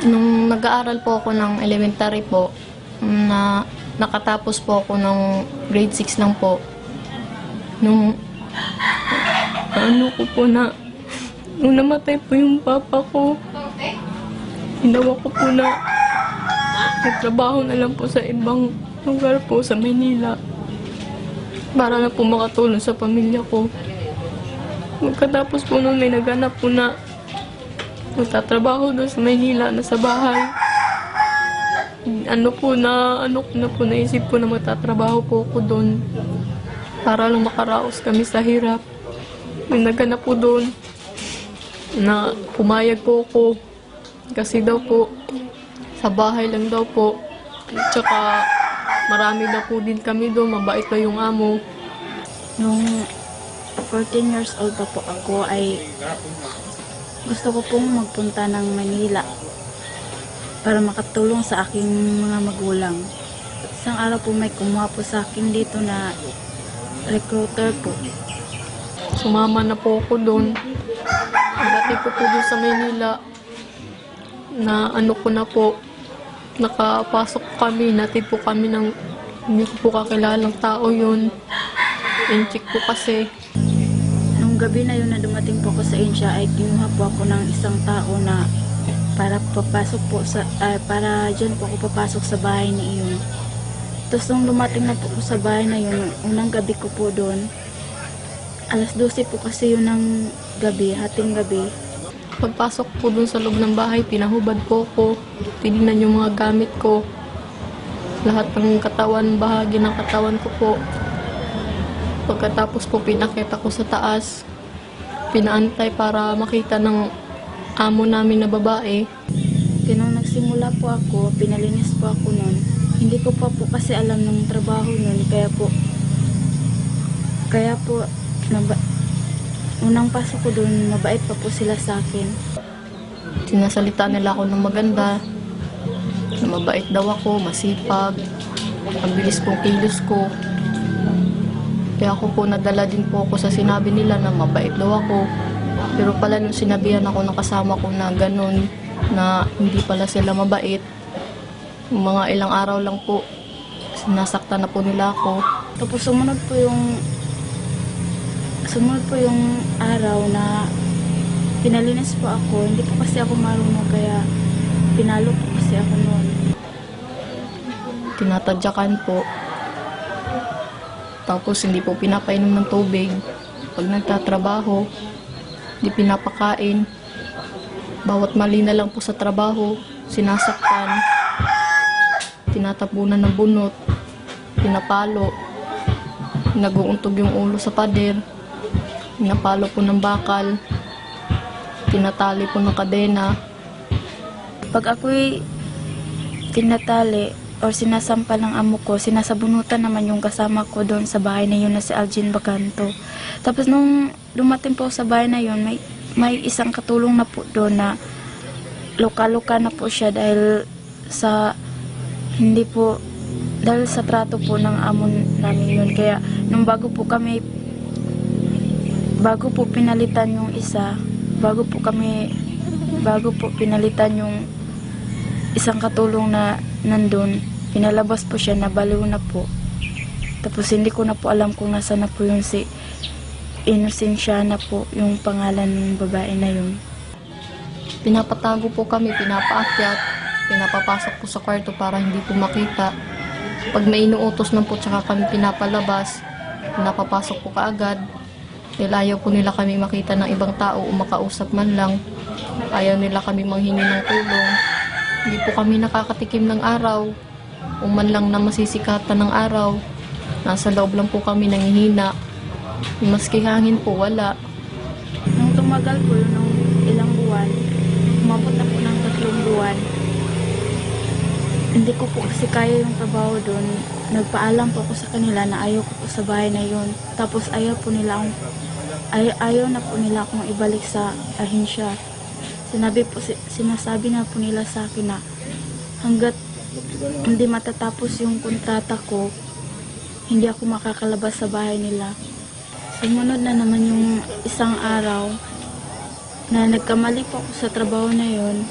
Nung nag-aaral po ako ng elementary po, na nakatapos po ako ng grade 6 lang po. Nung ko po na, nung namatay po yung papa ko, ginawa ko po na nagtrabaho na lang po sa ibang lugar po sa Maynila para na po makatulong sa pamilya ko. Magkatapos po nung may naghanap po na magtatrabaho doon sa Maynila na sa bahay. Ano ko na po naisip ko na magtatrabaho po ako doon para lang makaraos kami sa hirap. May naghanap po doon na pumayag po ako kasi daw po sa bahay lang daw po. Tsaka marami daw po din kami doon, mabait pa yung amo. Nung 14 years old pa po ako ay gusto ko pong magpunta ng Manila para makatulong sa aking mga magulang. Isang araw po may kumuha po sa akin dito na recruiter po. Sumama na po ako doon. Dati po doon sa Maynila na ko na po, nakapasok kami, natid po kami ng hindi ko po kakilalang tao yun. In-check po kasi. Nung gabi na yun na dumating po ako sa India ay kinuha po ako ng isang tao na para papasok po sa para diyan po ako papasok sa bahay ni iyon. Tapos nung dumating na po ako sa bahay na yun, unang gabi ko po doon, alas 12 po kasi yun ng gabi, hating gabi. Pagpasok po doon sa loob ng bahay, pinahubad po ko. Tinignan yung mga gamit ko. Lahat ng katawan, bahagi ng katawan ko po. Pagkatapos po, pinakita ko sa taas. Pinaantay para makita ng amo namin na babae. Nung nagsimula po ako, pinalinis po ako noon. Hindi ko pa po kasi alam ng trabaho noon. Kaya po, unang pasok ko doon, mabait pa po sila sa akin. Sinasalita nila ako ng maganda. Na mabait daw ako, masipag. Ang bilis kong kilos ko. Kaya ako po nadala din po ako sa sinabi nila na mabait daw ako. Pero pala nung sinabihan ako ng kasama ko na ganun, na hindi pala sila mabait, mga ilang araw lang po, sinasaktan na po nila ako. Tapos sumunod po yung araw na pinalinis po ako. Hindi po kasi ako marunong kaya pinalo po kasi ako noon. Tinatadyakan po. Tapos hindi po pinapainom ng tubig. Pag nagtatrabaho, hindi pinapakain. Bawat mali na lang po sa trabaho, sinasaktan. Tinatapunan ng bunot. Pinapalo. Nag-uuntog yung ulo sa pader. Pinapalo po ng bakal. Tinatali po ng kadena. Pag ako'y tinatali or sinasampal ng amo ko, sinasabunutan naman yung kasama ko doon sa bahay na yun na si Algin Baganto. Tapos nung dumating po sa bahay na yun, may isang katulong na po doon na luka-luka na po siya dahil sa trato po ng amo namin yun. Kaya nung bago po pinalitan yung isa, bago po pinalitan yung isang katulong na nandun, pinalabas po siya, nabaliw na po. Tapos hindi ko na po alam kung nasa na po yung si Inocencia na po yung pangalan ng babae na yun. Pinapatago po kami, pinapaakyat, pinapapasok po sa kwarto para hindi po makita. Pag may inuutos na po, tsaka kami pinapalabas, pinapapasok po kaagad. Dahil ayaw po nila kami makita ng ibang tao o makausap man lang. Ayaw nila kami manghingi ng tulong. Hindi po kami nakakatikim ng araw o man lang na masisikatan ng araw. Nasa loob lang po kami nangihina. Maski hangin po, wala. Nung tumagal po yun, nung ilang buwan, umabot na po ng 3 buwan. Hindi ko po kasi kaya yung trabaho doon. Nagpaalam po ako sa kanila na ayaw ko po sa bahay na yun. Tapos ayaw na po nila akong ibalik sa ahensya. Sinasabi na po nila sa akin na hanggat hindi matatapos yung kontrata ko, hindi ako makakalabas sa bahay nila. Sumunod na naman yung isang araw na nagkamali po ako sa trabaho na yun.